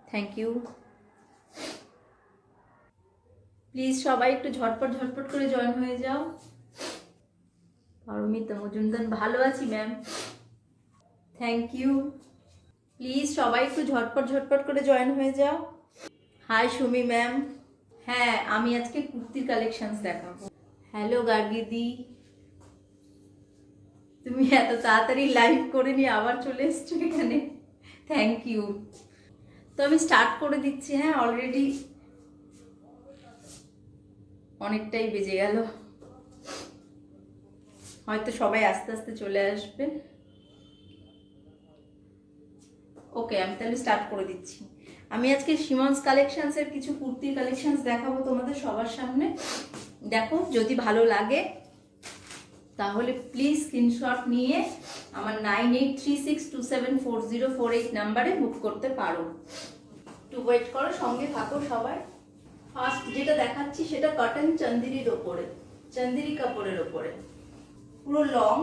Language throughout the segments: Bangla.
Thank you. প্লিজ সবাই একটু ঝটপট ঝটপট করে জয়েন হয়ে যাও। পারমিতা মজুমদার, ভালো আছি ম্যাম, থ্যাংক ইউ। প্লিজ সবাই একটু ঝটপট ঝটপট করে জয়েন হয়ে যাও। Hi Sumi ma'am. হ্যাঁ, আমি আজকে কুর্তির কালেকশনস দেখাবো। হ্যালো গার্গিদি, তুমি এত তাড়াতাড়ি লাইভ করে নিয়ে আবার চলে এসছো এখানে, থ্যাংক ইউ। তো আমি স্টার্ট করে দিচ্ছি। হ্যাঁ, অলরেডি অনেকটাই বেজে গেল, হয়তো সবাই আস্তে আস্তে চলে আসবে। ওকে, আমি তাহলে স্টার্ট করে দিচ্ছি। আমি আজকে সিমন্স কালেকশনসের কিছু কুর্তির কালেকশনস দেখাবো তোমাদের সবার সামনে। দেখো, যদি ভালো লাগে তাহলে প্লিজ স্ক্রিনশট নিয়ে আমার 9836274048 নাম্বারে বুক করতে পারো। একটু ওয়েট করো, সঙ্গে থাকো সবাই। ফার্স্ট যেটা দেখাচ্ছি সেটা কটন চান্দেরির ওপরে, চান্দেরি কাপড়ের ওপরে, পুরো লং।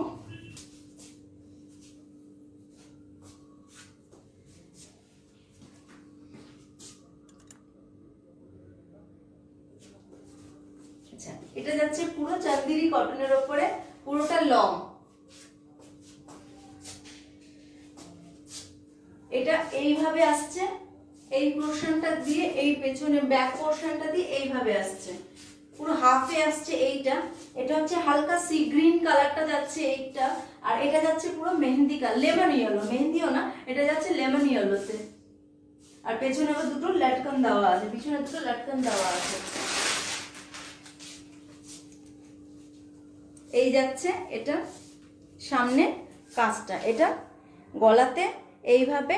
আচ্ছা, এটা যাচ্ছে পুরো চান্দেরি কটনের ওপরে, পুরোটা লং। এটা এইভাবে আসছে, এই পোরশনটা দিয়ে, এই পেছনে ব্যাক পোরশনটা দিয়ে এইভাবে আসছে, পুরো হাফে আসছে এইটা। এটা হচ্ছে হালকা সি গ্রিন কালারটা যাচ্ছে এইটা, আর এটা যাচ্ছে পুরো মেহেন্দি কালার, লেমন ইয়েলো, মেহেন্দিও না, এটা যাচ্ছে লেমন ইয়েলোতে। আর পেছনে আবার দুটো লটকন দেওয়া আছে, পিছনে দুটো লটকন দেওয়া আছে। এই যাচ্ছে এটা সামনে কাজটা, এটা গলাতে এইভাবে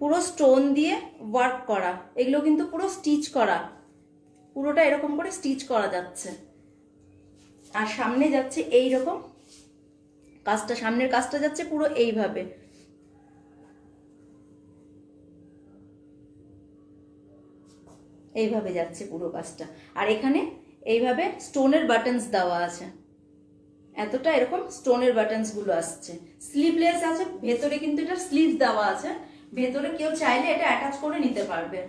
পুরো স্টোন দিয়ে ওয়ার্ক করা, এগুলো কিন্তু পুরো স্টিচ করা, পুরোটা এরকম করে স্টিচ করা যাচ্ছে। আর সামনে যাচ্ছে এই রকম কাজটা, সামনের কাজটা যাচ্ছে পুরো এইভাবে, এইভাবে যাচ্ছে পুরো কাজটা। আর এখানে এইভাবে স্টোনের বাটনস দেওয়া আছে, এতটা এরকম স্টোনের বাটনস গুলো আসছে। স্লিভলেস আছে, ভেতরে কিন্তু এটা স্লিভ দেওয়া আছে, ভেতরে কেউ চাইলে এটা অ্যাটাচ করে নিতে পারবে।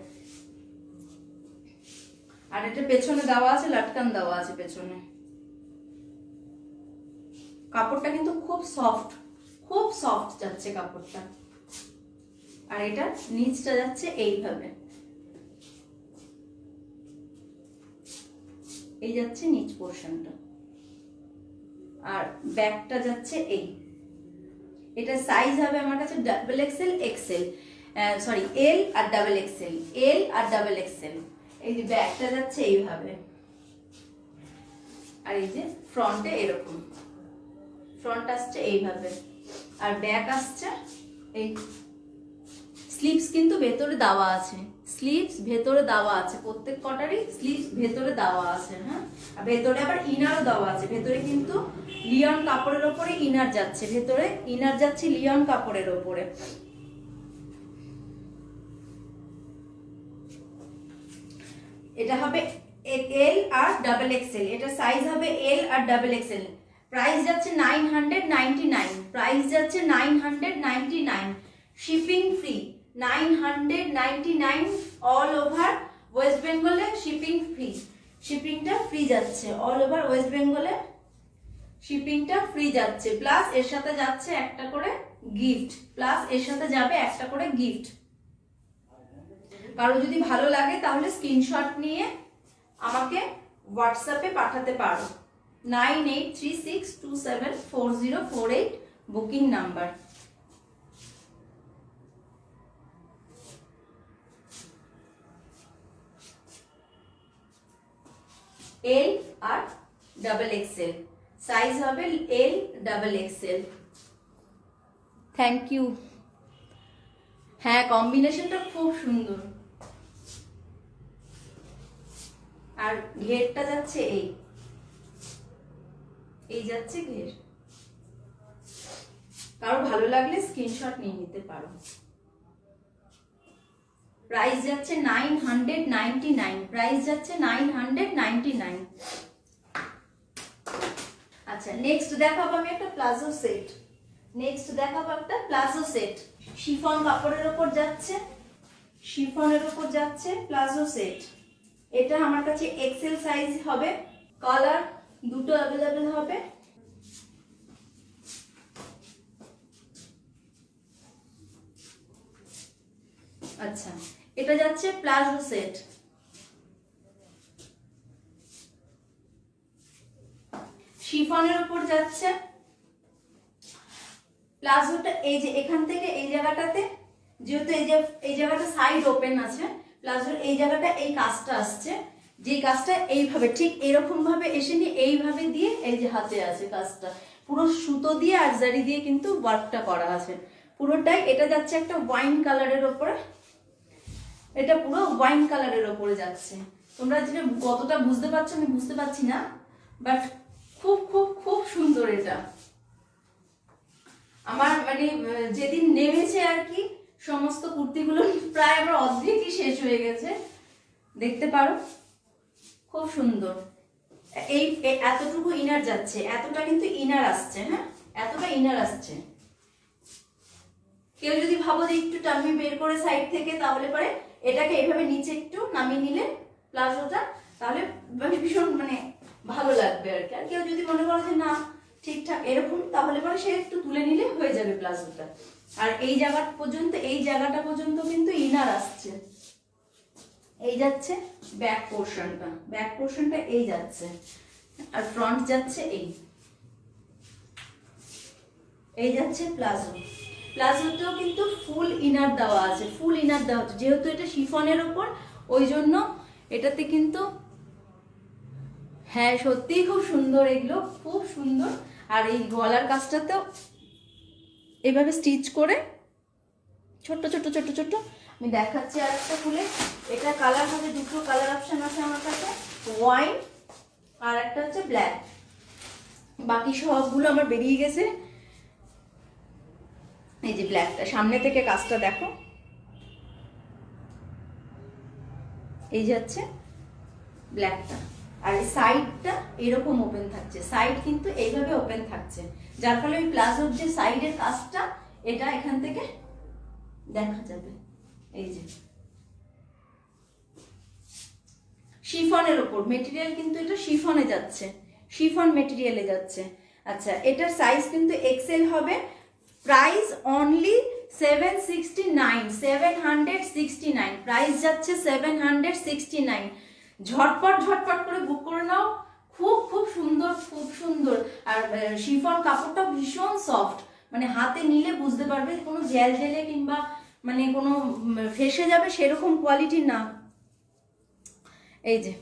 আর এটা পেছনে দেওয়া আছে, লটকন দেওয়া আছে পেছনে। কাপড়টা কিন্তু খুব সফট, খুব সফট যাচ্ছে কাপড়টা। আর এটা নিচটা যাচ্ছে এইভাবে, এই যাচ্ছে নিচ পোর্শনটা। আর ব্যাকটা যাচ্ছে এই। এটা সাইজ হবে আমার কাছে double XL, XL, sorry L আর ডাবল এক্সেল, এল আর ডাবল এক্সেল। এই যে ব্যাকটা যাচ্ছে এইভাবে, আর এই যে ফ্রন্টে এরকম, ফ্রন্ট আসছে এইভাবে, আর ব্যাক আসছে এই। স্লিভস কিন্তু ভেতরে দেওয়া আছে, স্লিভস ভেতরে দেওয়া আছে, প্রত্যেক কটারই স্লিভস ভেতরে দেওয়া আছে। হ্যাঁ, আর ভেতরে আবার ইনারও দেওয়া আছে, ভেতরে কিন্তু লিয়ন কাপড়ের ওপরে ইনার যাচ্ছে, ভেতরে ইনার যাচ্ছে লিয়ন কাপড়ের ওপরে। এটা হবে এল আর ডাবল এক্সেল, এটা সাইজ হবে এল আর ডাবল এক্সেল। প্রাইস যাচ্ছে 999, প্রাইস যাচ্ছে 999, shipping free 999 all over West বেঙ্গলে, শিপিং ফ্রি, শিপিংটা ফ্রি যাচ্ছে অল ওভার ওয়েস্ট বেঙ্গলে, শিপিংটা ফ্রি যাচ্ছে। প্লাস এর সাথে যাচ্ছে একটা করে গিফট, প্লাস এর সাথে যাবে একটা করে গিফট। কারো যদি ভালো লাগে তাহলে স্ক্রিনশট নিয়ে আমাকে হোয়াটসঅ্যাপে পাঠাতে পারো, 9836274048 বুকিং নাম্বার। এল আর ডাবল এক্সেল, সাইজ হবে L double XL. Thank you. হ্যাঁ, কম্বিনেশনটা খুব সুন্দর। আর ঘেরটা যাচ্ছে এই, এই যাচ্ছে ঘের। কারো ভালো লাগলে স্ক্রিনশট নিয়ে নিতে পারো। প্রাইস যাচ্ছে 999, প্রাইস যাচ্ছে 999। আচ্ছা, নেক্সট দেখাবো আমি একটা প্লাজো সেট, নেক্সট দেখাবো একটা প্লাজো সেট। শিফন কাপড়ের ওপর যাচ্ছে, শিফনের উপর যাচ্ছে প্লাজো সেট। এটা আমার কাছে এক্সেল সাইজ হবে, কালার দুটো অ্যাভেলেবেল হবে। আচ্ছা, এটা যাচ্ছে প্লাজো সেট। শিফনের উপর যাচ্ছে প্লাজোটা, এই যে এখান থেকে এই জায়গাটাতে, যেহেতু এই জায়গাটা সাইড ওপেন আছে, প্লাজোর এই জায়গাটা এই কাজটা আসছে, যে কাজটা এইভাবে ঠিক এরকম ভাবে এসে নিয়ে এইভাবে দিয়ে এই যে হাতে আছে কাজটা, পুরো সুতো দিয়ে আর জারি দিয়ে কিন্তু ওয়ার্কটা করা আছে পুরোটাই। এটা যাচ্ছে একটা ওয়াইন কালারের ওপরে, এটা পুরো ওয়াইন কালারের ওপরে যাচ্ছে। তোমরা যেটা কতটা বুঝতে পারছো আমি বুঝতে পারছি না, বাট খুব খুব খুব সুন্দর এটা। আমার মানে যেদিন নেমেছে আর কি, সমস্ত কুর্তিগুলো প্রায় আমার অর্ধেকই শেষ হয়ে গেছে, দেখতে পারো খুব সুন্দর। এই এতটুকু ইনার যাচ্ছে, এতটা কিন্তু ইনার আসছে, হ্যাঁ এতটা ইনার আসছে। কেউ যদি ভাবো যে একটু টামি বের করে সাইড থেকে, তাহলে পরে এটাকে এইভাবে নিচে একটু নামিয়ে নিলে প্লাজোটা, তাহলে ভীষণ মানে ভালো লাগবে আর কি। আর কেউ যদি মনে করো যে না ঠিকঠাক এরকম, তাহলে পরে সে একটু তুলে নিলে হয়ে যাবে প্লাজোটা। আর এই জায়গা পর্যন্ত, এই জায়গাটা পর্যন্ত কিন্তু ইনার আসছে। এই যাচ্ছে ব্যাক পোর্শনটা, ব্যাক পোর্শনটা এই যাচ্ছে, আর ফ্রন্ট যাচ্ছে এই যাচ্ছে প্লাজো। প্লাজোতেও কিন্তু ফুল ইনার দেওয়া আছে, ফুল ইনার দেওয়া আছে, যেহেতু এটা শিফনের ওপর ওই জন্য এটাতে কিন্তু, হ্যাঁ সত্যিই খুব সুন্দর, এগুলো খুব সুন্দর। আর এই গলার কাজটাতেও এইভাবে স্টিচ করে ছোট্ট ছোট্ট ছোট্ট ছোট্ট, আমি দেখাচ্ছি আর একটা খুলে। এটা কালার হবে, দুটো কালার অপশন আছে আমার কাছে, ওয়াইন আর একটা হচ্ছে ব্ল্যাক। বাকি সবগুলো আমার বেরিয়ে গেছে। এই যে ব্ল্যাকটা, সামনে থেকে কাজটা দেখো, এই যাচ্ছে ব্ল্যাকটা, আর এই সাইডটা এরকম ওপেন থাকছে, সাইড কিন্তু এইভাবে ওপেন থাকছে, যার ফলে ওই প্লাজোর যে সাইডের কাজটা এটা এখান থেকে দেখা যাবে। এই যে শিফনের ওপর মেটেরিয়াল, কিন্তু এটা শিফনে যাচ্ছে, শিফন মেটেরিয়ালে যাচ্ছে। আচ্ছা, এটার সাইজ কিন্তু এক্সেল হবে। প্রাইস অনলি 769, প্রাইস যাচ্ছে 769। ঝটপট ঝটপট করে বুক করে নাও, খুব খুব সুন্দর, খুব সুন্দর। আর শিফন কাপড়টা ভীষণ সফট, মানে হাতে নিলে বুঝতে পারবে, কোনো জেল জেলে কিংবা মানে কোনো ফেসে যাবে সেরকম কোয়ালিটি না। এই যে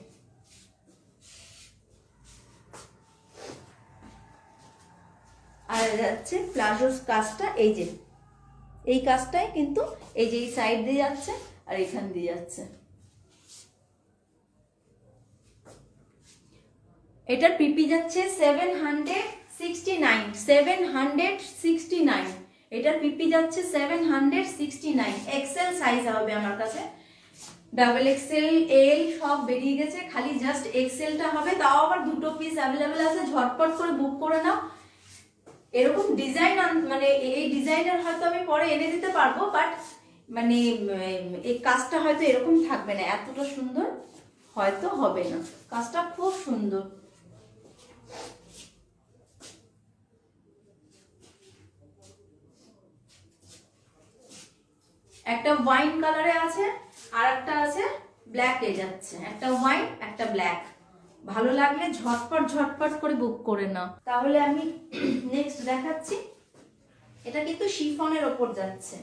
আর যাচ্ছে প্লাজোর কাজটা, এই যে এই কাজটাই কিন্তু এই যে এই সাইড দিয়ে যাচ্ছে আর এখান দিয়ে যাচ্ছে। এটার পিপি যাচ্ছে 769, এটার পিপি যাচ্ছে 769। এক্সেল সাইজ হবে আমার কাছে, ডাবল এক্সেল এল সব বেরিয়ে গেছে, খালি জাস্ট এক্সেলটা হবে, তাও আবার দুটো পিস অ্যাভেলেবেল আছে, ঝটপট করে বুক করে নাও। এরকম ডিজাইন মানে এই ডিজাইনের হয়তো আমি পরে এনে দিতে পারবো, বাট মানে এই কাজটা হয়তো এরকম থাকবে না, এতটা সুন্দর হয়তো হবে না, কাজটা খুব সুন্দর। একটা ওয়াইন কালারে আছে আর একটা আছে ব্ল্যাকে যাচ্ছে, একটা ওয়াইন একটা ব্ল্যাক। ভালো লাগলে ঝটপট ঝটপট করে বুক করে নাও। তাহলে আমি নেক্সট দেখাচ্ছি, এটা কিন্তু শিফনের ওপর যাচ্ছে।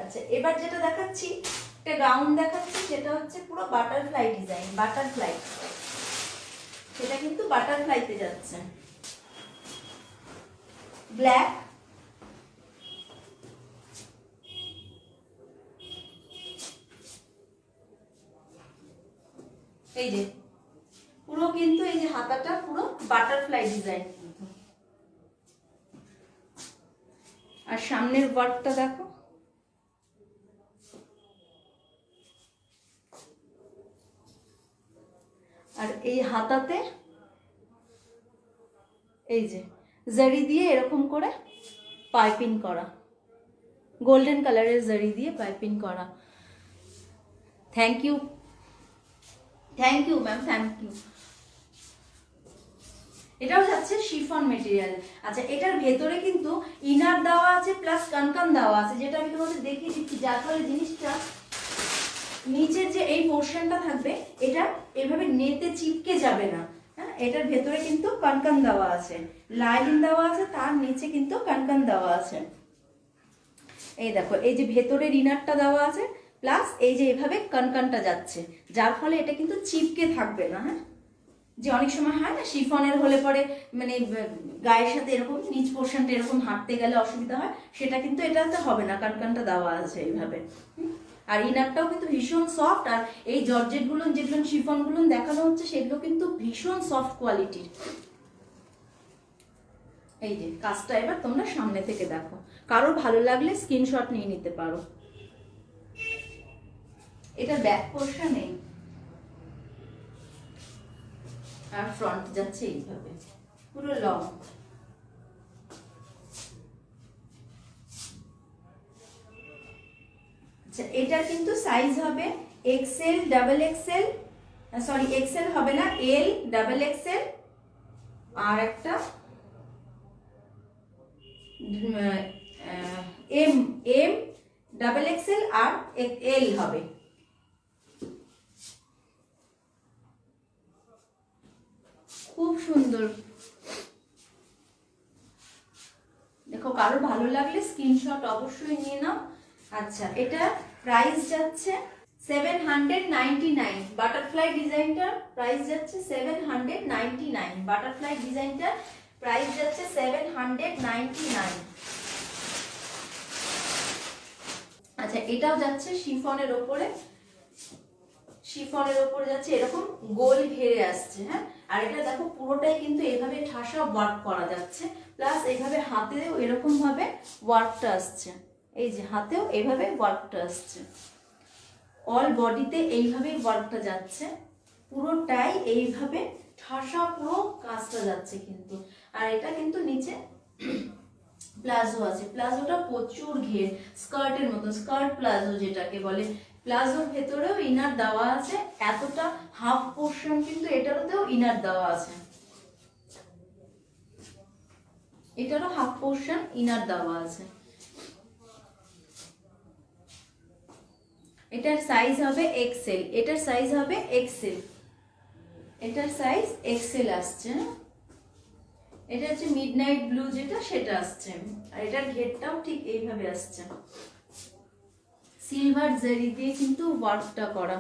আচ্ছা, এবার যেটা দেখাচ্ছি একটা গাউন দেখাচ্ছি, সেটা হচ্ছে পুরো বাটারফ্লাই ডিজাইন, বাটারফ্লাই, সেটা কিন্তু বাটারফ্লাইতে যাচ্ছে। ব্ল্যাক, এই যে পুরো কিন্তু এই যে হাতাটা পুরো বাটারফ্লাই ডিজাইন, আর সামনের ওয়ার্কটা দেখো, আর এই হাতাতে এই যে জারি দিয়ে এরকম করে পাইপিং করা, গোল্ডেন কালারের জারি দিয়ে পাইপিং করা। Thank you, thank you ma'am, thank you. এটাও যাচ্ছে শিফন মেটেরিয়াল। আচ্ছা, এটার ভেতরে কিন্তু ইনার দেওয়া আছে প্লাস কানকান দেওয়া আছে, যেটা আমি তোমাদের দেখিয়ে দিচ্ছি, যার ফলে জিনিসটা নিচের যে এই পোর্শনটা থাকবে এটা এভাবে নেতে চিপকে যাবে না। হ্যাঁ, এটার ভেতরে কিন্তু কানকান দেওয়া আছে, লাইনিং দেওয়া আছে, তার নিচে কিন্তু কানকান দেওয়া আছে। এই দেখো, এই যে ভেতরের ইনারটা দেওয়া আছে প্লাস এই যে এভাবে কানকানটা যাচ্ছে, যার ফলে এটা কিন্তু চিপকে থাকবে না। হ্যাঁ, যে অনেক সময় হয় না শিফনের হলে পরে মানে গায়ের সাথে এরকম নিচ পোর্শনটা এরকম হাঁটতে গেলে অসুবিধা হয়, সেটা কিন্তু এটাতে হবে না, কানকানটা দেওয়া আছে এইভাবে। আর ইনারটাও কিন্তু ভীষণ সফট, আর এই জর্জেট গুলো যেগুলো শিফন গুলো দেখানো হচ্ছে সেগুলো কিন্তু ভীষণ সফট কোয়ালিটির। এই যে কাজটা এবার তোমরা সামনে থেকে দেখো, কারোর ভালো লাগলে স্ক্রিনশট নিয়ে নিতে পারো। এটা ব্যাক পোর্শন নেই, আর ফ্রন্ট যাচ্ছে এইভাবে পুরো লং। আচ্ছা, এটার কিন্তু সাইজ হবে XL, double XL, sorry XL হবে না, এল, ডাবল এক্সেল, আর একটা এম, এম, ডাবল এক্সেল আর এল হবে। খুব সুন্দর, দেখো কারো ভালো লাগলে স্ক্রিনশট অবশ্যই নিয়ে নাও। আচ্ছা, এটা প্রাইস যাচ্ছে 799, বাটারফ্লাই ডিজাইনটার প্রাইস যাচ্ছে 799, বাটারফ্লাই ডিজাইনটার প্রাইস যাচ্ছে 799। আচ্ছা, এটাও যাচ্ছে শিফনের ওপরে, শিফনের ওপরে যাচ্ছে এরকম গোল ঘেরে আসছে। হ্যাঁ, আর এটা দেখো পুরোটাই কিন্তু এইভাবে ঠাসা ওয়ার্ক করা যাচ্ছে, প্লাস এইভাবে হাতেও এরকম ভাবে ওয়ার্কটা আসছে, এই যে হাতেও এইভাবে ওয়ার্কটা আসছে, অল বডিতে এইভাবেই ওয়ার্কটা যাচ্ছে, পুরোটাই এইভাবে ঠাসা পুরো কাজটা যাচ্ছে কিন্তু। আর এটা কিন্তু নিচে প্লাজো আছে, প্লাজোটা প্রচুর ঘের, স্কার্টের মতো, স্কার্ট প্লাজো যেটাকে বলে। প্লাজোর ভেতরেও ইনার দেওয়া আছে, এতটা হাফ পোর্শন কিন্তু এটারতেও ইনার দেওয়া আছে, এটারও হাফ পোর্শন ইনার দেওয়া আছে। এটার সাইজ হবে এক্সেল, এটার সাইজ হবে এক্সেল, এটার সাইজ এক্সেল আসছে। এটা হচ্ছে মিডনাইট ব্লু যেটা, সেটা আসছে, আর এটার ঘেরটাও ঠিক এইভাবে আসছে, সিলভার জারি দিয়ে কিন্তু ওয়ার্কটা করা,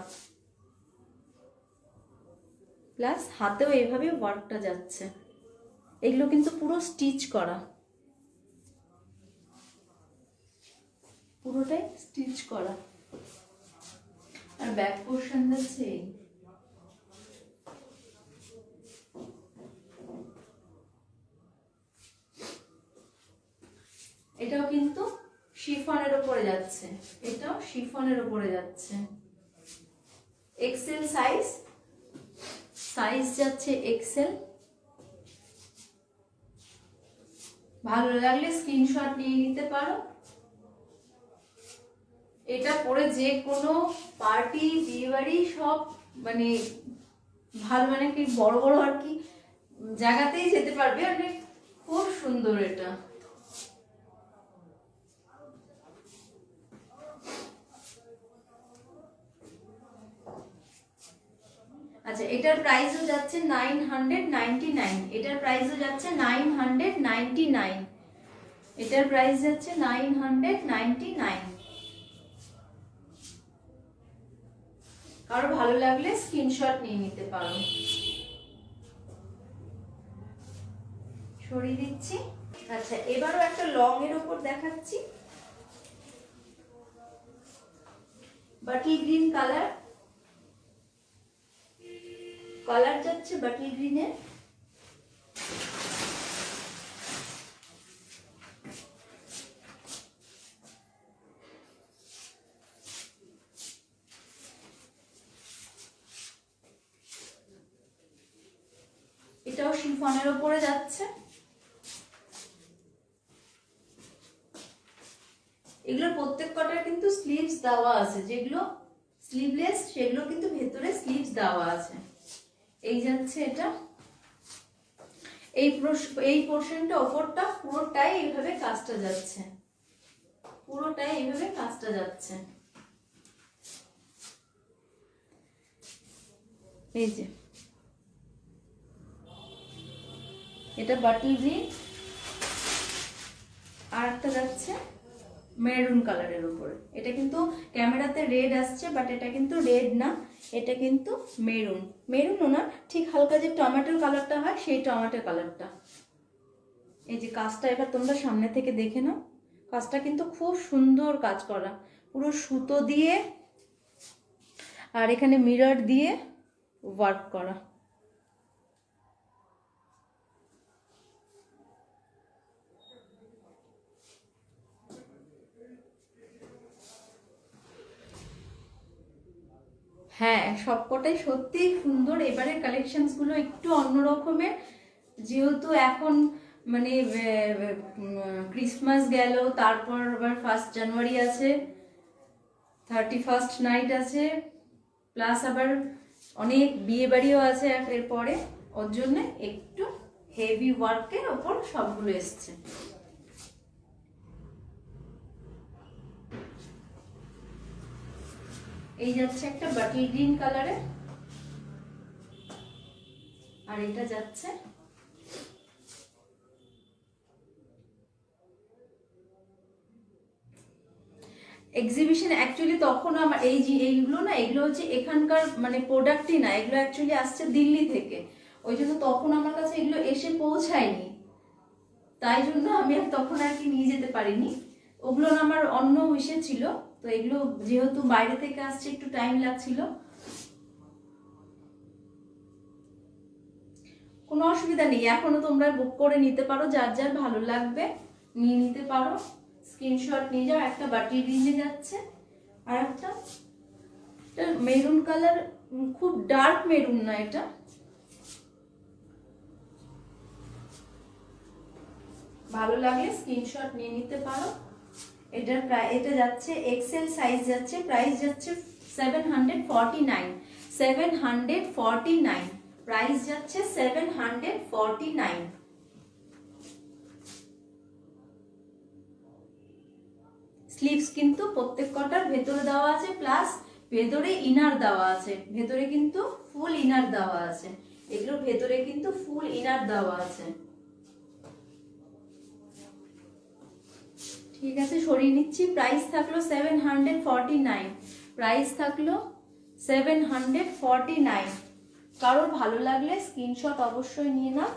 প্লাস হাতেও এইভাবে ওয়ার্কটা যাচ্ছে, এগুলো কিন্তু পুরো স্টিচ করা, পুরোটাই স্টিচ করা। আর ব্যাক পোর্শন যাচ্ছে এটাও কিন্তু শিফনের উপরে যাচ্ছে, এটাও শিফনের উপরে যাচ্ছে, এক্সেল সাইজ, সাইজ যাচ্ছে এক্সেল। ভালো লাগলে স্ক্রিনশট নিয়ে নিতে পারো। এটা পরে যে কোনো পার্টি, বিয়ে বাড়ি সব মানে ভালো, মানে কি বড় বড় আর কি জায়গাতেই যেতে পারবে, মানে খুব সুন্দর এটা। আচ্ছা, এটার প্রাইসও যাচ্ছে 999, এটার প্রাইসও যাচ্ছে 999, এটার প্রাইস যাচ্ছে 999। কারো ভালো লাগলে স্ক্রিনশট নিয়ে নিতে পারো। সরিয়ে দিচ্ছি। আচ্ছা, এবারও একটা লং এর উপর দেখাচ্ছি, বাটল গ্রিন কালার, কালার যাচ্ছে বাটল গ্রিনের। এটাও শিফনের উপরে যাচ্ছে, এগুলো প্রত্যেক কটার কিন্তু স্লিভস দেওয়া আছে, যেগুলো স্লিভলেস, সেগুলো কিন্তু ভেতরে স্লিভস দেওয়া আছে। এই যাচ্ছে এটা, এই পোর্শনটা ওপরটা পুরোটাই এইভাবে কাজটা যাচ্ছে, পুরোটাই এইভাবে কাজটা যাচ্ছে। এই যে এটা বাটল গ্রিন, আর একটা যাচ্ছে মেরুন কালারের উপরে। এটা কিন্তু ক্যামেরাতে রেড আসছে, বাট এটা কিন্তু রেড না, এটা কিন্তু মেরুন। মেরুনও না, ঠিক হালকা যে টমেটোর কালারটা হয় সেই টমেটো কালারটা। এই যে কাজটা এবার তোমরা সামনে থেকে দেখে নাও, কাজটা কিন্তু খুব সুন্দর কাজ করা, পুরো সুতো দিয়ে আর এখানে মিরর দিয়ে ওয়ার্ক করা। হ্যাঁ, সবকটাই সত্যিই সুন্দর। এবারের কালেকশনস গুলো একটু অন্যরকমের, যেহেতু এখন মানে ক্রিসমাস গেল, তারপর আবার 1 জানুয়ারি আছে, 31st নাইট আছে, প্লাস আবার অনেক বিয়ে বাড়িও আছে এরপরে, ওর জন্য একটু হেভি ওয়ার্কের ওপর সবগুলো এসছে। এই যাচ্ছে একটা বাটল গ্রিন কালারে, আর এটা যাচ্ছে এক্সিবিশন। অ্যাকচুয়ালি তখন আমার এইগুলো না, এগুলো হচ্ছে এখানকার মানে প্রোডাক্টই না, এগুলো অ্যাকচুয়ালি আসছে দিল্লি থেকে, ওই জন্য তখন আমার কাছে এগুলো এসে পৌঁছায়নি, তাই জন্য আমি আর তখন আর কি নিয়ে যেতে পারিনি। ওগুলো না আমার অন্য ইসে ছিল, তো এগুলো যেহেতু বাইরে থেকে আসছে একটু টাইম লাগছিল। কোনো অসুবিধা নেই, এখনো তোমরা বুক করে নিতে পারো, যার যার ভালো লাগবে নিয়ে নিতে পারো, স্ক্রিনশট নিয়ে যাও। একটা বাটি গ্রিনে যাচ্ছে, আর একটা মেরুন কালার, খুব ডার্ক মেরুন না এটা, ভালো লাগলে স্ক্রিনশট নিয়ে নিতে পারো। এটার প্রাইস, এটা যাচ্ছে এক্সেল সাইজ যাচ্ছে, প্রাইস যাচ্ছে 749, 749 প্রাইস যাচ্ছে 749। স্লিভস কিন্তু প্রত্যেক কটার ভেতরে দেওয়া আছে, প্লাস ভেতরে ইনার দেওয়া আছে, ভেতরে কিন্তু ফুল ইনার দেওয়া আছে, এগুলো ভেতরে কিন্তু ফুল ইনার দেওয়া আছে। ঠিক আছে, সরিয়ে নিচ্ছি। প্রাইস থাকলো 749, প্রাইস থাকলো 749। কারোর ভালো লাগলে স্ক্রিনশট অবশ্যই নিয়ে নাও।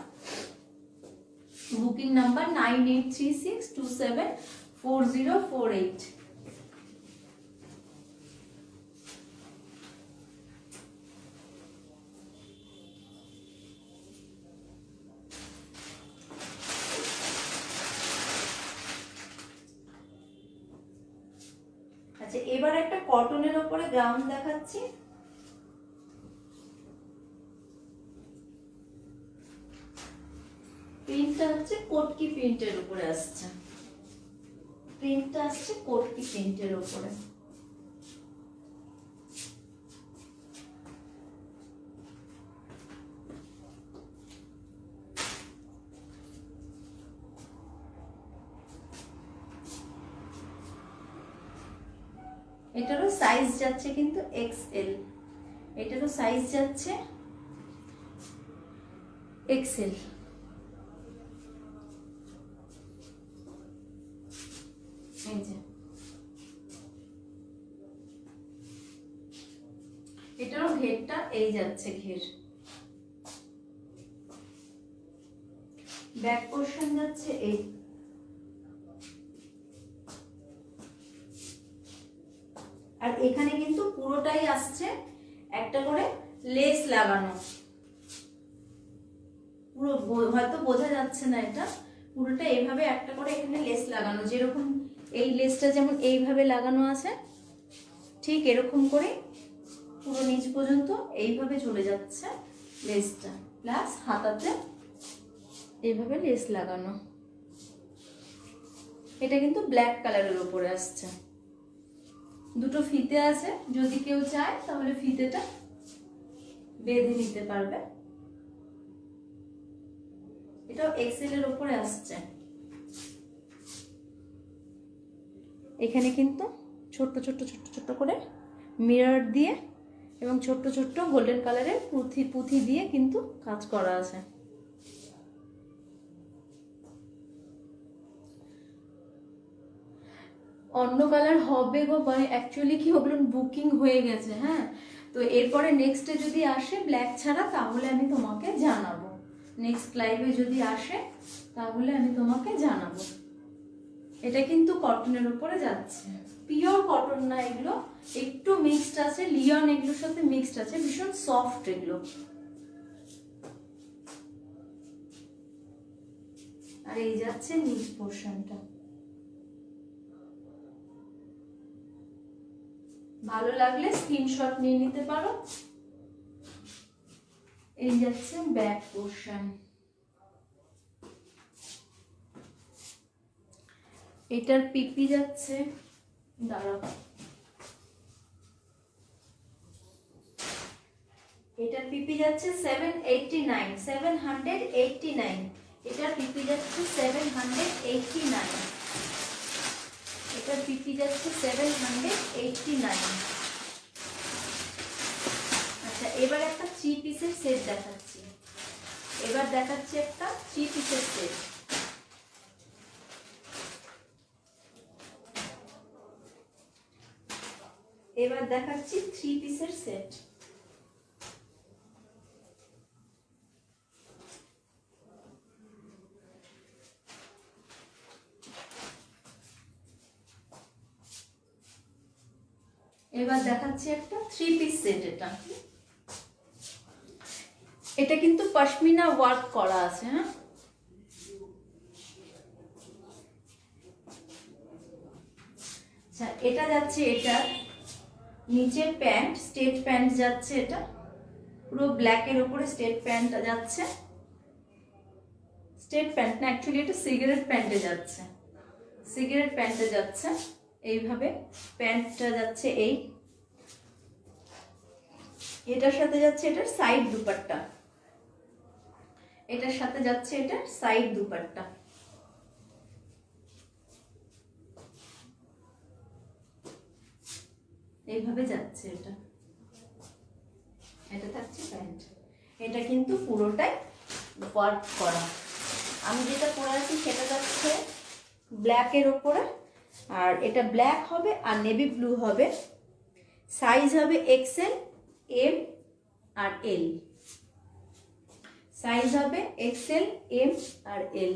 Booking number 9836274048। আচ্ছা, এবার একটা কটনের উপরে গাউন দেখাচ্ছি। প্রিন্টটা হচ্ছে কোটকি প্রিন্টের উপরে আসছে, প্রিন্টটা আসছে কোটকি প্রিন্টের উপরে। এটারও সাইজ যাচ্ছে কিন্তু এক্সএল, এটারও সাইজ যাচ্ছে এক্সএল। এই যে এটারও ঘেরটা এই যাচ্ছে ঘের, ব্যাক পোর্শন যাচ্ছে এই, আর এখানে কিন্তু পুরোটাই আসছে একটা করে লেস লাগানো, পুরো হয়তো বোঝা যাচ্ছে না, এটা পুরোটা এইভাবে একটা করে এখানে লেস লাগানো, যেরকম এই লেসটা যেমন এইভাবে লাগানো আছে, ঠিক এরকম করে পুরো নিচ পর্যন্ত এইভাবে চলে যাচ্ছে লেসটা, প্লাস হাতাতে এইভাবে লেস লাগানো। এটা কিন্তু ব্ল্যাক কালারের উপরে আসছে। দুটো ফিতে আছে, যদি কেউ চায় তাহলে ফিতেটা বেঁধে নিতে পারবে। এটাও এক্সেল এর উপরে আসছে। এখানে কিন্তু ছোট্ট ছোট্ট ছোট্ট ছোট্ট করে মিরর দিয়ে এবং ছোট্ট ছোট্ট গোল্ডেন কালারের পুঁথি পুঁথি দিয়ে কিন্তু কাজ করা আছে। অন্য কালার হবে গো, মানে অ্যাকচুয়ালি কি ওগুলো বুকিং হয়ে গেছে। হ্যাঁ, তো এরপরে নেক্সটে যদি আসে ব্ল্যাক ছাড়া তাহলে আমি তোমাকে জানাবো। নেক্সট লাইভে যদি আসে তাহলে আমি তোমাকে জানাবো। এটা কিন্তু কটনের উপরে যাচ্ছে, পিওর কটন না এগুলো, একটু মিক্সড আছে লিওন, এগুলোর সাথে মিক্সড আছে, ভীষণ সফট এগুলো। আর এই যাচ্ছে নিচ পোর্শনটা। ভালো লাগলে স্ক্রিনশট নিয়ে নিতে পারো। এই যাচ্ছে ব্যাক পোর্শন। এটার পিপি যাচ্ছে, দাঁড়াও, এটার পিপি যাচ্ছে 789, 789। এটার পিপি যাচ্ছে 789, এটার পিপি যাচ্ছে 789। আচ্ছা, এবার একটা 3 পিসের সেট দেখাচ্ছি। এবার দেখাচ্ছি একটা 3 পিসের সেট। এবার দেখাচ্ছি 3 পিসের সেট। এবার দেখাচ্ছি একটা 3 পিস সেট। এটা কিন্তু পশমিনা ওয়ার্ক করা আছে। হ্যাঁ, আচ্ছা, এটা যাচ্ছে, এটা নিচে প্যান্ট, স্টেট প্যান্ট যাচ্ছে, এটা পুরো ব্ল্যাক এর উপরে স্টেট প্যান্ট যাচ্ছে। স্টেট প্যান্ট না, অ্যাকচুয়ালি এটা সিগারেট প্যান্টে যাচ্ছে, সিগারেট প্যান্টে যাচ্ছে। এইভাবে প্যান্টটা যাচ্ছে। এই এটার সাথে যাচ্ছে এটার সাইড দুপাট্টা, এটার সাথে যাচ্ছে এটার সাইড দুপাট্টা। এইভাবে যাচ্ছে এটা, এটা থাকছে প্যান্ট। এটা কিন্তু পুরোটাই ওয়ার্ক করা। আমি যেটা পরে আছি সেটা যাচ্ছে ব্ল্যাক এর উপরে, আর এটা ব্ল্যাক হবে আর নেভি ব্লু হবে। সাইজ হবে এক্সেল, এম আর এল। সাইজ হবে এক্সেল, এম আর এল।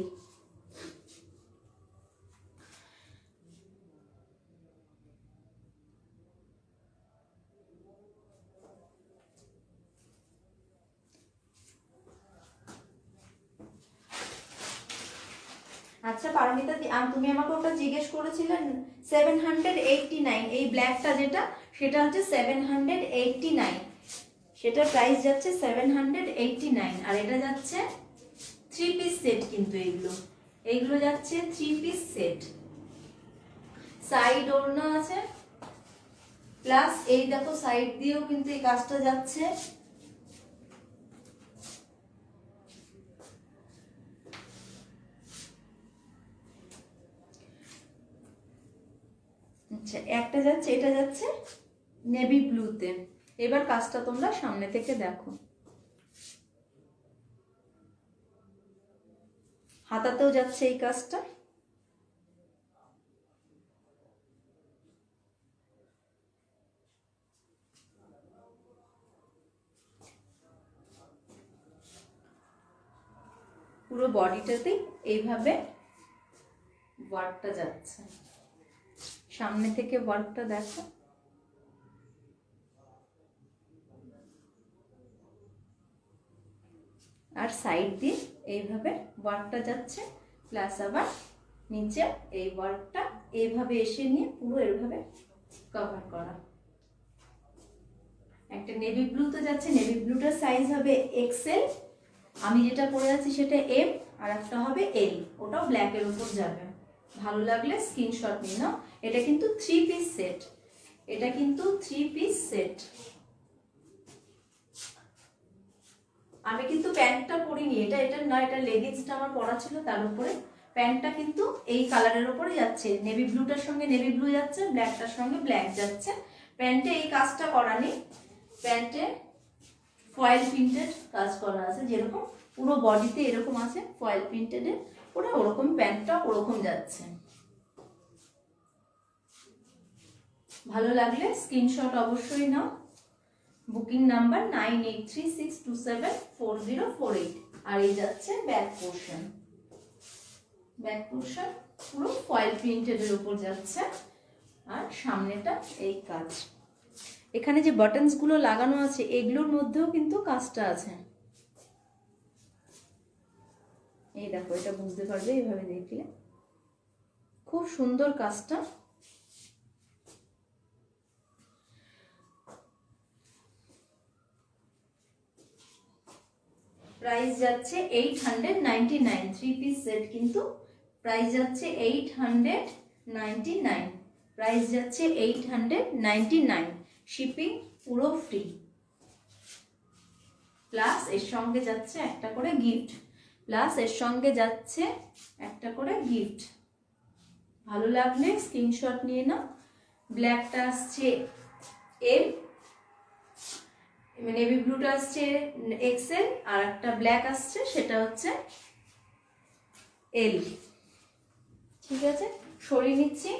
আচ্ছা পারমিতা, তুমি আমাকে ওটা জিজ্ঞেস করেছিলেন 789, এই ব্ল্যাকটা যেটা সেটা হচ্ছে 789, সেটার প্রাইস যাচ্ছে 789। আর এটা যাচ্ছে 3 পিস সেট, কিন্তু এইগুলো যাচ্ছে 3 পিস সেট। সাইড ওড়না আছে, প্লাস এই দেখো সাইড দিয়েও কিন্তু এই কাজটা যাচ্ছে। আচ্ছা, একটা যাচ্ছে, এটা যাচ্ছে নেভি ব্লুতে। এবার কাজটা তোমরা সামনে থেকে দেখো। হাতাতেও যাচ্ছে এই কাজটা। পুরো বডিটাতেই এইভাবে ওয়ার্কটা যাচ্ছে। সামনে থেকে ওয়ার্কটা দেখো। আর সাইড দিয়ে এইভাবে ওয়ার্কটা যাচ্ছে, প্লাস আবার নিচে এই ওয়ার্কটা এইভাবে এসে নিয়ে পুরো এইভাবে কভার করা। একটা নেভি ব্লু তো যাচ্ছে, নেভি ব্লুটার সাইজ হবে এক্সেল, আমি যেটা পরে আছি সেটা এম, আর একটা হবে এল, ওটাও ব্ল্যাকের উপর যাবে। ভালো লাগলে স্ক্রিনশট নিয়ে নাও। এটা কিন্তু 3 পিস সেট, এটা কিন্তু 3 পিস সেট। আমি কিন্তু প্যান্টটা পরিনি, এটা না, এটা লেগিংসটা আমার পরা ছিল, তার উপরে প্যান্টটা কিন্তু এই কালারের উপরে যাচ্ছে, নেভি ব্লুটার সঙ্গে নেভি ব্লু যাচ্ছে, ব্ল্যাকটার সঙ্গে ব্ল্যাক যাচ্ছে। প্যান্টে এই কাজটা করা নেই, প্যান্টে ফয়েল প্রিন্টেড কাজ করা আছে, যেরকম পুরো বডিতে এরকম আছে ফয়েল প্রিন্টেডে, পুরো ওরকম প্যান্টটা ওরকম যাচ্ছে। ভালো লাগলে স্ক্রিনশট অবশ্যই নাও। Booking number 9836274048। আর এই যাচ্ছে ব্যাক পোর্শন, ব্যাক পোর্শন পুরো ফয়েল প্রিন্টেডের উপর যাচ্ছে। আর সামনেটা এই কাজ, এখানে যে বাটনস গুলো লাগানো আছে এগুলোর মধ্যেও কিন্তু কাজটা আছে। এই দেখো, এটা বুঝতে পারবে এইভাবে দেখলে, খুব সুন্দর কাজটা। প্রাইস যাচ্ছে 899, 3 পিস সেট কিন্তু প্রাইস যাচ্ছে 899, প্রাইস যাচ্ছে 899, শিপিং পুরো ফ্রি। প্লাস এর সঙ্গে যাচ্ছে একটা করে গিফট, প্লাস এর সঙ্গে যাচ্ছে একটা করে গিফট। ভালো লাগলে স্ক্রিনশট নিয়ে নাও। ব্ল্যাকটা আসছে এম, নেভি ব্লুটা আসছে এক্সেল, আর একটা ব্ল্যাক আসছে সেটা হচ্ছে এল। ঠিক আছে, সরিয়ে নিচ্ছি।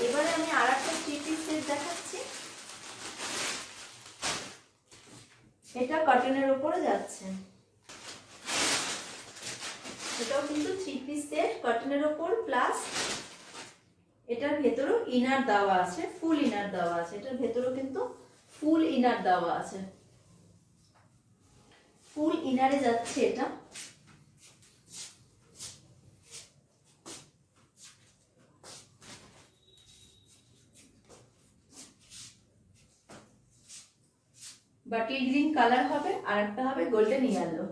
এবারে আমি আর একটা 3 পিস সেট দেখাচ্ছি। এটা কটনের উপরে যাচ্ছে, এটাও কিন্তু 3 পিস সেট কটনের উপর, প্লাস এটার ভেতরেও ইনার দেওয়া আছে, ফুল ইনার দেওয়া আছে, এটার ভেতরেও কিন্তু ফুল ইনার দেওয়া আছে, ফুল ইনারে যাচ্ছে এটা। বাটিল গ্রিন কালার হবে, আর একটা হবে গোল্ডেন ইয়েলো।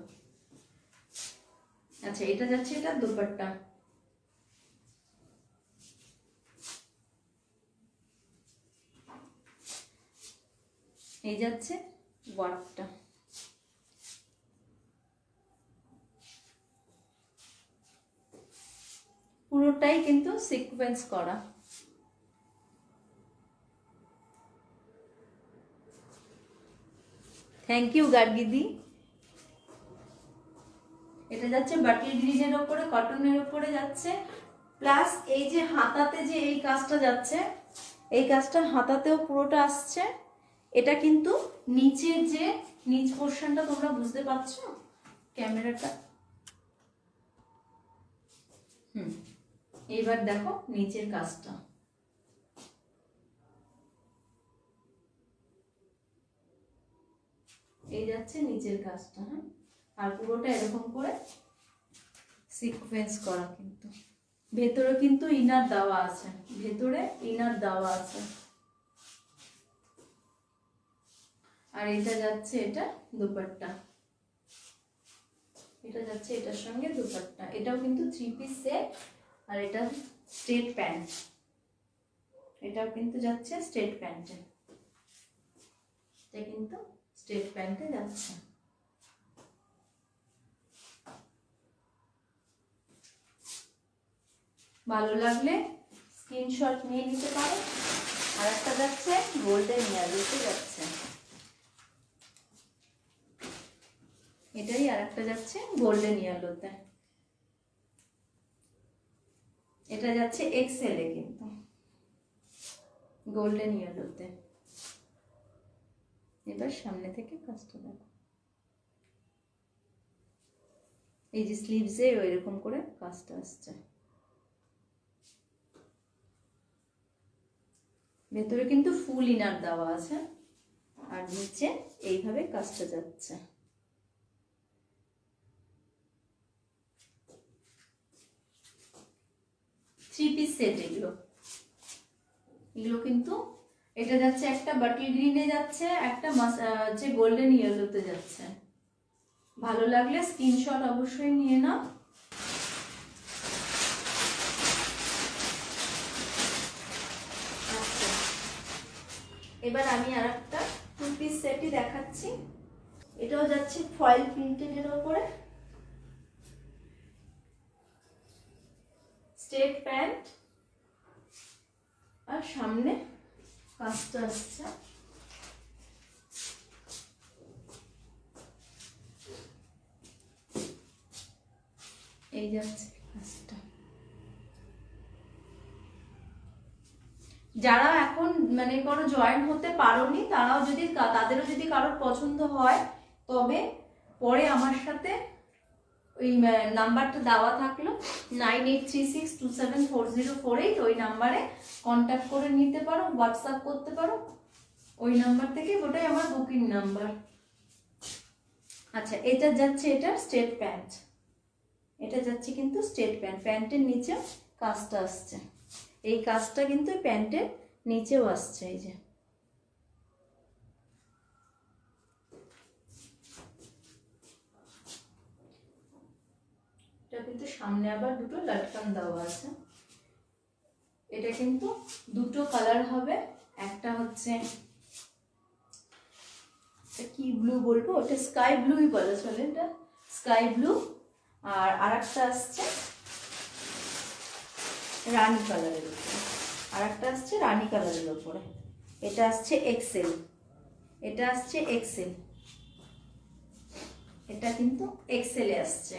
আচ্ছা, এটা যাচ্ছে এটা দুপাট্টা, এই যাচ্ছে ওয়ার্কটা। পুরোটাই কিন্তু সিকোয়েন্স করা। থ্যাংক ইউ গার্গিদি। এটা যাচ্ছে বাটিল গ্রিনের উপরে, কটনের উপরে যাচ্ছে, প্লাস এই যে হাতাতে যে এই কাজটা যাচ্ছে, এই কাজটা হাতাতেও পুরোটা আসছে। এটা কিন্তু নিচের যে নিচ পোর্শনটা তোমরা বুঝতে পারছো ক্যামেরাটা, এইবার দেখো নিচের কাজটা, এই যাচ্ছে নিচের কাজটা। হ্যাঁ, আর পুরোটা এরকম করে সিকোয়েন্স করা, কিন্তু ভেতরে কিন্তু ইনার দেওয়া আছে, ভেতরে ইনার দেওয়া আছে। আর এটা যাচ্ছে এটা দুপাট্টা, এটা যাচ্ছে এটার সঙ্গে দুপাট্টা, এটাও কিন্তু 3 পিস সেট। আর এটা স্ট্রেট প্যান্ট, এটাও কিন্তু যাচ্ছে স্ট্রেট প্যান্টে, এটা কিন্তু স্ট্রেট প্যান্টে যাচ্ছে। ভালো লাগলে স্ক্রিনশট নিয়ে নিতে পারো। আর একটা যাচ্ছে গোল্ডেন ইয়েলোতে যাচ্ছে, এটাই আর একটা যাচ্ছে গোল্ডেন ইয়েলোতে, এটা যাচ্ছে এক্সেল এ কিন্তু গোল্ডেন ইয়েলোতে। এবার সামনে থেকে কাজটা দেখো, এই যে স্লিভসে এরকম করে কাজটা আসছে, ভেতরে কিন্তু ফুল ইনার দেওয়া আছে, আর নিচে এইভাবে কাজটা যাচ্ছে। থ্রি পিস সেট এগুলো কিন্তু, এটা যাচ্ছে একটা বাটিল গ্রিনে যাচ্ছে, একটা যে গোল্ডেন ইয়েলোতে যাচ্ছে। ভালো লাগলে স্ক্রিনশট অবশ্যই নিয়ে নাও। আচ্ছা, এবার আমি আর একটা 2 পিস সেটই দেখাচ্ছি। এটাও যাচ্ছে ফয়েল প্রিন্টেডের উপরে, স্ট্রেট প্যান্ট আর সামনে কাজটা আসছে। এই যাচ্ছে কাজটা। যারা এখন মানে কোনো জয়েন হতে পারোনি তারাও যদি, তাদেরও যদি কারোর পছন্দ হয়, তবে পরে আমার সাথে ওই নাম্বারটা দেওয়া থাকলো 9836274048, ওই নাম্বারে কন্ট্যাক্ট করে নিতে পারো, হোয়াটসঅ্যাপ করতে পারো ওই নাম্বার থেকে, ওটাই আমার বুকিং নাম্বার। আচ্ছা, এটা যাচ্ছে, এটা স্ট্রেট প্যান্ট, এটা যাচ্ছে কিন্তু স্ট্রেট প্যান্ট, প্যান্টের নিচে কাজটা আসছে, এই কাজটা কিন্তু প্যান্টের নিচেও আসছে। এই যে এটা কিন্তু সামনে আবার দুটো লটকান দেওয়া আছে। এটা কিন্তু দুটো কালার হবে, একটা হচ্ছে কি ব্লু বলবো, ওটা স্কাই ব্লুই বলা চলে, এটা স্কাই ব্লু, আর আরেকটা আসছে রানী কালারের উপরে, আরেকটা আসছে রানী কালারের উপরে। এটা আসছে এক্সেল, এটা আসছে এক্সেল, এটা কিন্তু এক্সেলে আসছে।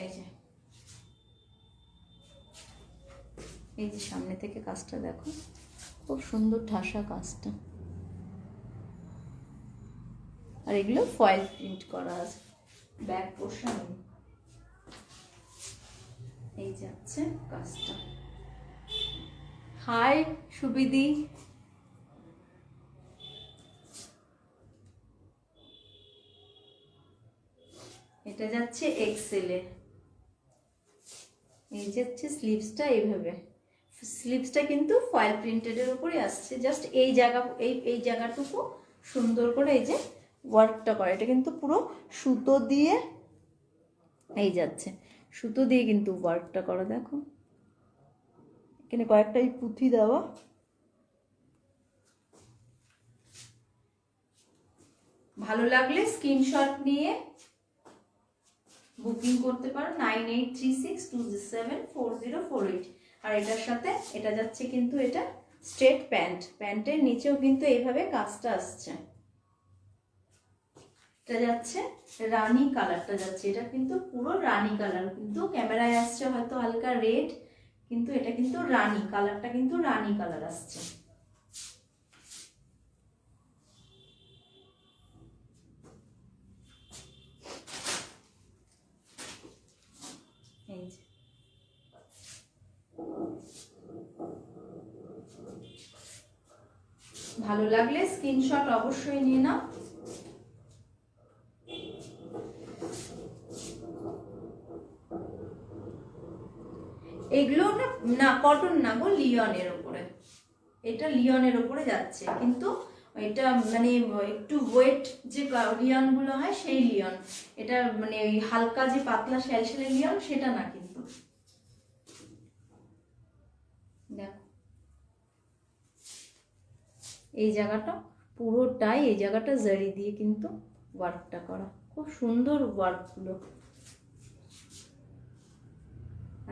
এই যে সামনে থেকে কাজটা দেখো, খুব সুন্দর ঠাসা কাজটা, আর এগুলো ফয়েল প্রিন্ট করা আছে, ব্যাক পোর্শন। এই যাচ্ছে কাজটা। হাই সুবিধি, এটা যাচ্ছে এক্সেলে। এই যাচ্ছে স্লিভসটা, এইভাবে স্লিভসটা কিন্তু ফয়েল প্রিন্টেডের উপরে আসছে, জাস্ট এই জায়গা, এই জায়গাটুকু সুন্দর করে এই যে ওয়ার্কটা করে, এটা কিন্তু পুরো সুতো দিয়ে, এই যাচ্ছে সুতো দিয়ে কিন্তু ওয়ার্কটা করা, দেখো এখানে কয়েকটা এই পুঁথি দেওয়া। ভালো লাগলে স্ক্রিনশট নিয়ে বুকিং করতে পারো 9836274048। আর এটার সাথে এটা যাচ্ছে কিন্তু এটা স্ট্রেট প্যান্ট, প্যান্টের নিচেও কিন্তু এইভাবে কাজটা আসছে। এটা যাচ্ছে রানী কালারটা যাচ্ছে, এটা কিন্তু পুরো রানী কালার, কিন্তু ক্যামেরায় আসছে হয়তো হালকা রেড, কিন্তু এটা কিন্তু রানী কালারটা, কিন্তু রানী কালার আসছে। এই যে ভালো লাগলে স্ক্রিনশট অবশ্যই নিয়ে নাও। এগুলো না কটন না গো, লিওনের উপরে, এটা লিওনের উপরে যাচ্ছে, কিন্তু এটা মানে একটু ওয়েট যে লিওন গুলো হয় সেই লিওন, এটা মানে ওই হালকা যে পাতলা শ্যালশ্যালে লিওন সেটা না, কিন্তু দেখো এই জায়গাটা পুরোটাই, এই জায়গাটা জারি দিয়ে কিন্তু ওয়ার্কটা করা, খুব সুন্দর ওয়ার্কগুলো।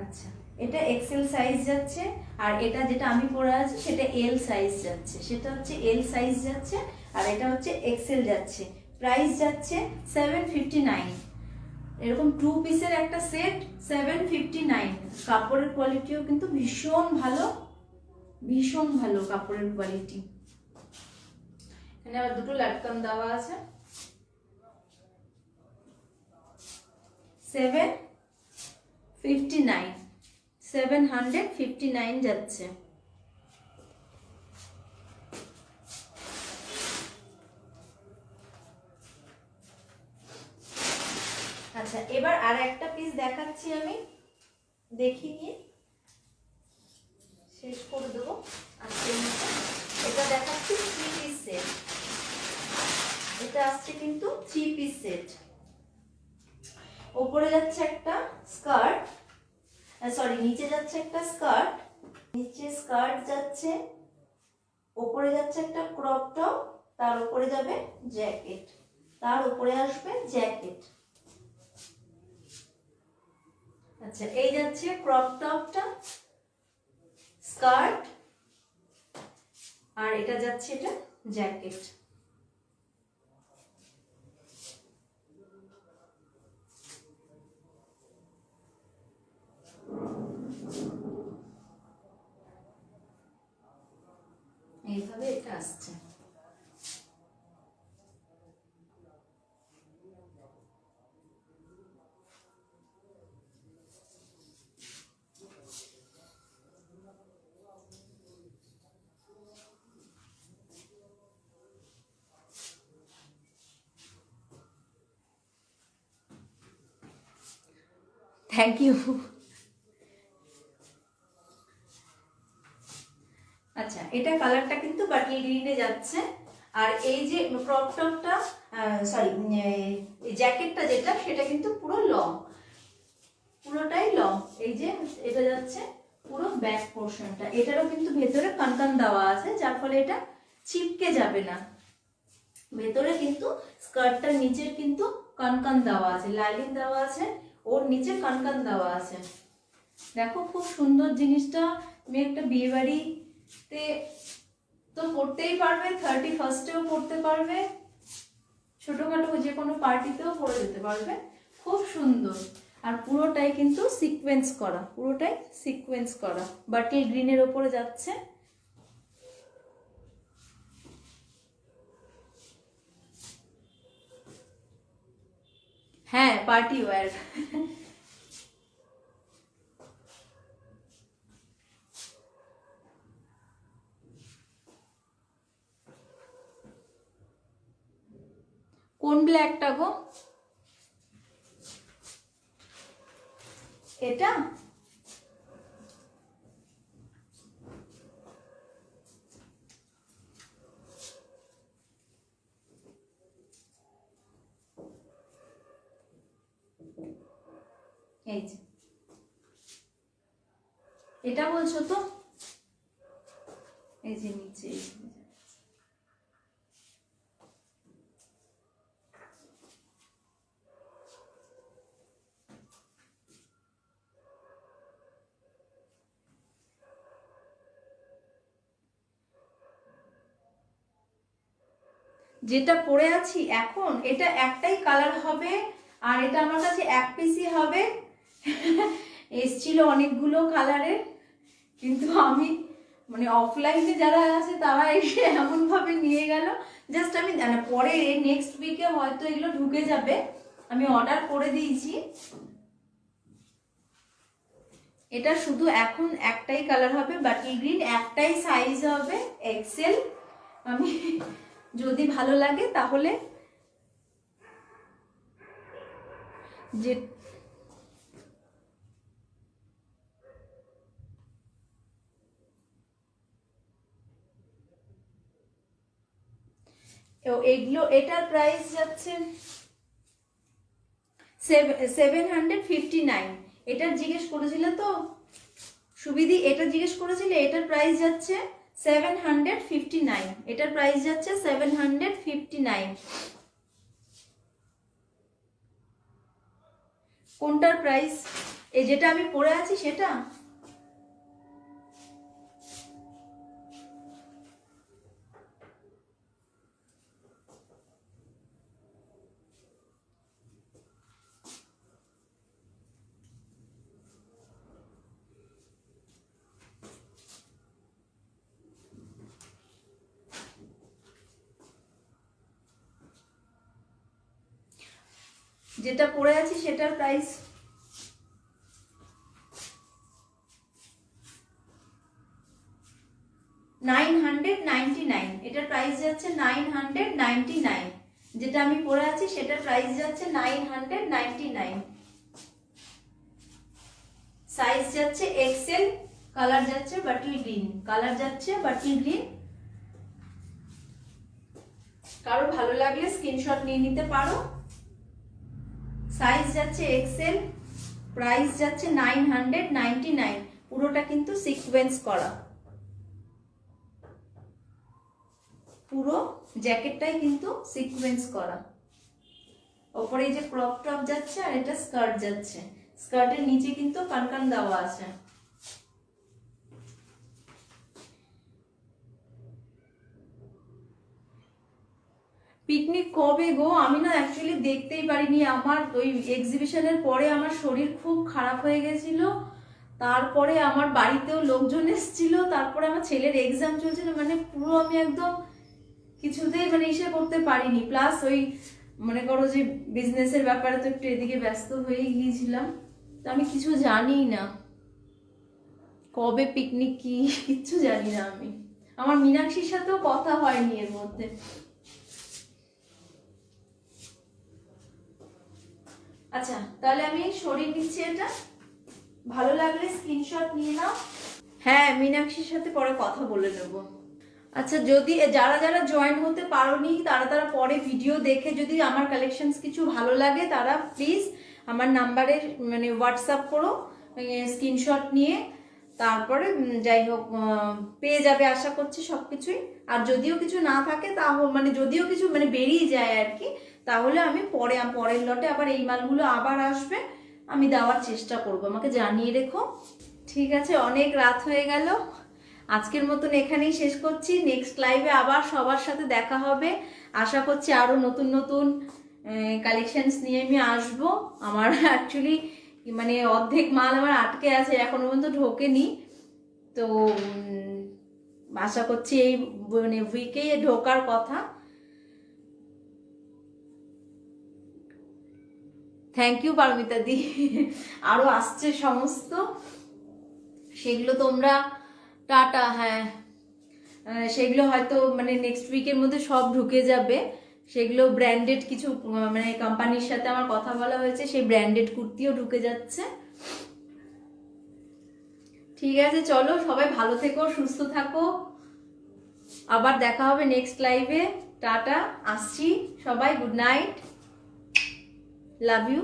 আচ্ছা, এটা এক্সেল সাইজ যাচ্ছে, আর এটা যেটা আমি পরে আছি সেটা এল সাইজ যাচ্ছে, সেটা হচ্ছে এল সাইজ যাচ্ছে, আর এটা হচ্ছে এক্সেল যাচ্ছে। প্রাইস যাচ্ছে 759, এরকম 2 পিসের একটা সেট 759। কাপড়ের কোয়ালিটিও কিন্তু ভীষণ ভালো, ভীষণ ভালো কাপড়ের কোয়ালিটি। এখানে আবার দুটো লটকন দেওয়া আছে। 759 যাচ্ছে। আচ্ছা, এবার আর একটা পিস দেখাচ্ছি আমি, দেখি নিয়ে শেষ করে দেবো আজকের মতো। এটা দেখাচ্ছি 3 পিস সেট, এটা আসছে কিন্তু 3 পিস সেট। ওপরে যাচ্ছে একটা স্কার্ট, সরি নিচে যাচ্ছে একটা স্কার্ট, নিচে স্কার্ট যাচ্ছে, ওপরে যাচ্ছে একটা ক্রপ টপ, তার উপরে যাবে জ্যাকেট, তার উপরে আসবে জ্যাকেট। আচ্ছা, এই যাচ্ছে ক্রপ টপটা, স্কার্ট, আর এটা যাচ্ছে এটা জ্যাকেট। এইভাবে এটা আসছে। Thank you. আচ্ছা, এটা কালারটা কিন্তু বাটল গ্রিনে যাচ্ছে। আর এই যে ক্রপ টপটা, সরি জ্যাকেটটা যেটা, সেটা কিন্তু পুরো লং, পুরোটাই লং। এই যে এটা যাচ্ছে পুরো ব্যাক পোর্শনটা, এটারও কিন্তু ভেতরে কানকান দেওয়া আছে, যার ফলে এটা ছিটকে যাবে না। ভেতরে কিন্তু স্কার্টটার নিচের কিন্তু কানকান দেওয়া আছে, লাইনিং দেওয়া আছে, ওর নিচে কানকান দেওয়া আছে। দেখো খুব সুন্দর জিনিসটা। তুমি একটা বিয়ে বাড়িতে তো পরতেই পারবে, 31st-এও পরতে পারবে, ছোটখাটো যে কোনো পার্টিতেও পরে যেতে পারবে। খুব সুন্দর। আর পুরোটাই কিন্তু সিকোয়েন্স করা, পুরোটাই সিকোয়েন্স করা, বাটল গ্রিনের ওপরে যাচ্ছে। হ্যাঁ, পার্টি ওয়্যার। কোন ব্ল্যাকটা গো? এটা এই যে, এটা বলছো তো? এই যে নিচে, যেটা পরে আছি এখন, এটা একটাই কালার হবে। আর এটা আমার কাছে এক পিসই হবে। এসছিল অনেকগুলো কালারের, কিন্তু আমি মানে অফলাইনে যারা আছে তারা এসে এমন ভাবে নিয়ে গেল। জাস্ট আমি পরে নেক্সট উইকে হয়তো এগুলো ঢুকে যাবে, আমি অর্ডার করে দিয়েছি। এটা শুধু এখন একটাই কালার হবে, বাটল গ্রিন, একটাই সাইজ হবে, এক্সেল। আমি যদি ভালো লাগে তাহলে যে এগুলো, এটার প্রাইস যাচ্ছে 759। এটার জিজ্ঞেস করেছিল তো সুবিধি, এটা জিজ্ঞেস করেছিল। এটার প্রাইস যাচ্ছে 759, এটার প্রাইস যাচ্ছে 759। কোনটার প্রাইস? এই যেটা আমি পরে আছি সেটা? যেটা পরে আছি সেটার প্রাইস 999, এটার প্রাইস যাচ্ছে 999। যেটা আমি পরে আছি সেটার প্রাইস যাচ্ছে 999। সাইজ যাচ্ছে এক্সেল, কালার যাচ্ছে বাটল গ্রিন, কালার যাচ্ছে বাটল গ্রিন। কারো ভালো লাগলে স্ক্রিনশট নিয়ে নিতে পারো। সাইজ যাচ্ছে এক্সেল, প্রাইস যাচ্ছে 999। পুরোটা কিন্তু সিকোয়েন্স করা, পুরো জ্যাকেটটাই কিন্তু সিকোয়েন্স করা। ওপরে এই যে ক্রপ টপ যাচ্ছে আর এটা স্কার্ট যাচ্ছে, স্কার্টের নিচে কিন্তু কানকান দেওয়া আছে। পিকনিক কবে গো? আমি না অ্যাকচুয়ালি দেখতেই পারিনি। আমার ওই এক্সিবিশনের পরে আমার শরীর খুব খারাপ হয়ে গেছিল, তারপরে আমার বাড়িতেও লোকজন এসেছিল, তারপরে আমার ছেলের এক্সাম চলছিল, মানে পুরো আমি একদম কিছুতেই মানে ইসে করতে পারিনি। প্লাস ওই মনে করো যে বিজনেসের ব্যাপারে তো একটু এদিকে ব্যস্ত হয়ে গিয়েছিলাম, তো আমি কিছু জানি না কবে পিকনিক কি, কিচ্ছু জানি না আমি। আমার মীনাক্ষীর সাথেও কথা হয়নি এর মধ্যে। আচ্ছা তাহলে আমি সরিয়ে নিচ্ছি এটা, ভালো লাগলে স্ক্রিনশট নিয়ে নাও। হ্যাঁ, মীনাক্ষীর সাথে পরে কথা বলে নেব। আচ্ছা, যদি যারা যারা জয়েন হতে পারোনি তারা পরে ভিডিও দেখে যদি আমার কালেকশনস কিছু ভালো লাগে তারা প্লিজ আমার নাম্বারে মানে হোয়াটসঅ্যাপ করো, স্ক্রিনশট নিয়ে, তারপরে যাই হোক পেয়ে যাবে আশা করছি সবকিছুই। আর যদিও কিছু না থাকে তাহলে মানে যদিও কিছু মানে বেরিয়ে যায় আর কি, তাহলে আমি পরের লটে আবার এই মালগুলো আবার আসবে, আমি দেওয়ার চেষ্টা করব, আমাকে জানিয়ে রেখো। ঠিক আছে, অনেক রাত হয়ে গেল, আজকের মতন এখানেই শেষ করছি। নেক্সট লাইভে আবার সবার সাথে দেখা হবে, আশা করছি আরো নতুন নতুন কালেকশনস নিয়ে আমি আসবো। আমার অ্যাকচুয়ালি মানে অর্ধেক মাল আমার আটকে আছে, এখনো পর্যন্ত ঢোকেনি, তো আশা করছি এই মানে উইকেই ঢোকার কথা। থ্যাংক ইউ পারমিতা দি। আরো আসছে সমস্ত, সেগুলো তোমরা টাটা। হ্যাঁ, সেগুলো হয়তো মানে নেক্সট উইকের মধ্যে সব ঢুকে যাবে। সেগুলো ব্র্যান্ডেড কিছু মানে কোম্পানির সাথে আমার কথা বলা হয়েছে, সেই ব্র্যান্ডেড কুর্তিও ঢুকে যাচ্ছে। ঠিক আছে, চলো সবাই ভালো থেকো, সুস্থ থাকো, আবার দেখা হবে নেক্সট লাইভে। টাটা, আসছি সবাই, গুড নাইট, লাভ ইউ।